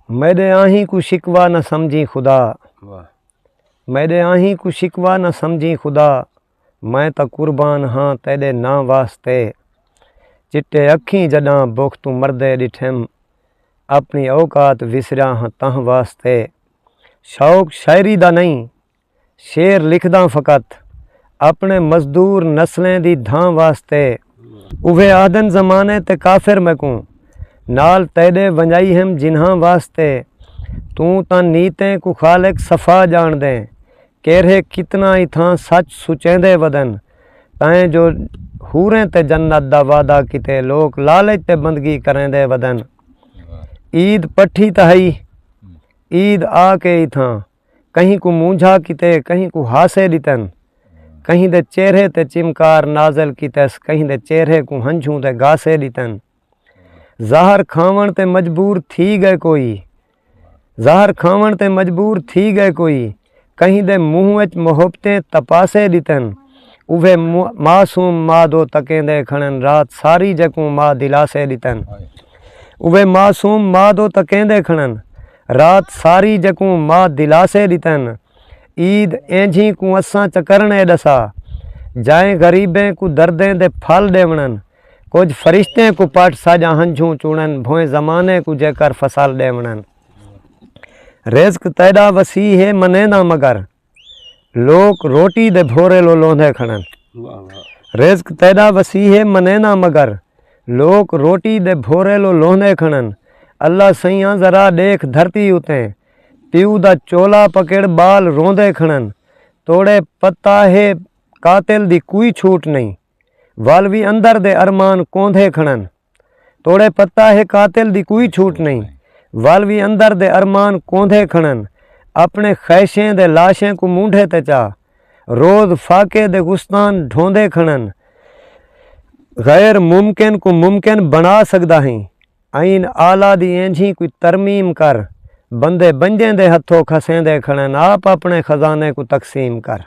मेरे आही को शिकवा न समझी खुदा, मेरे आही को शिकवा न समझी खुदा, मैं तो कुर्बान हाँ तेरे ना वास्ते। चिट्टे अखी जडा बुख तू मरदे डिठम, अपनी औकात विसरिया हाँ तह वास्ते। शौक शायरी दा नहीं, शेर लिखदा फकत, अपने मजदूर नस्लें दी धां वास्ते। उवे आदन जमाने ते काफिर मैं को, नाल तेरे वंजाई हम जिन्हां वास्ते। तू तां नीतें को खालिक सफ़ा जान दे, केरे कितना इथां सच सुचेंदे वदन। ताएं जो हूरें ते जन्नत दा वादा किते, लोग लालच ते बंदगी करेंदे वदन। ईद पट्ठी तहई, ईद आके इथां, कहीं को मूंझा किते कहीं को हासे दितन। कहीं दे चेहरे ते चिमकार नाजल कितस, कहीं दे चेहरे को हंझू ते गासे दितन। ज़हर खावण ते मजबूर थी गए कोई, ज़हर खावण ते मजबूर थी गए कोई, कहीं दे मुँह विच मोहब्बतें तपासे दितन। उवे मासूम माँ दो तकेंदे खड़न, रात सारी जकूं माँ दिलासे दितन। उवे मासूम माँ दो तकेंदे खड़न, रात सारी जकूं माँ दिलासे दितन। ईद एंझी को असां चकरने दसा, जाए गरीबें को दर्दें दे फल देवणन। कुछ फरिश्तें को पट साजा हंझू चूड़न, भोए ज़माने को जेकर फसल देवणन। रिज़्क तैदा वसी है मने ना मगर, लोग रोटी दे भोरे लो लोंधे खड़न। रिज़्क तैदा वसी है मने ना मगर, लोग रोटी दे भोरे लो लोंधे खड़न। अल्लाह सैयां जरा देख धरती उते, प्यू दा चोला पकड़ बाल रोंदे खड़न। तोड़े पता है कातिल दी कोई छूट नहीं, वाल भी अंदर दे अरमान कोंधे खड़न। तोड़े पता है कातिल दी कोई छूट नहीं, वाल भी अंदर दे अरमान कोंधे खड़न। अपने खैशें दे लाशें को मूंढे ते चा, रोज फाके दे गुस्तान ढोंदे खड़न। गैर मुमकिन को मुमकिन बना सकदा है, आइन आला दी एंझी कोई तरमीम कर। बंदे बंजें दे हथों खसेंदे खड़न, आप अपने खजाने को तकसीम कर।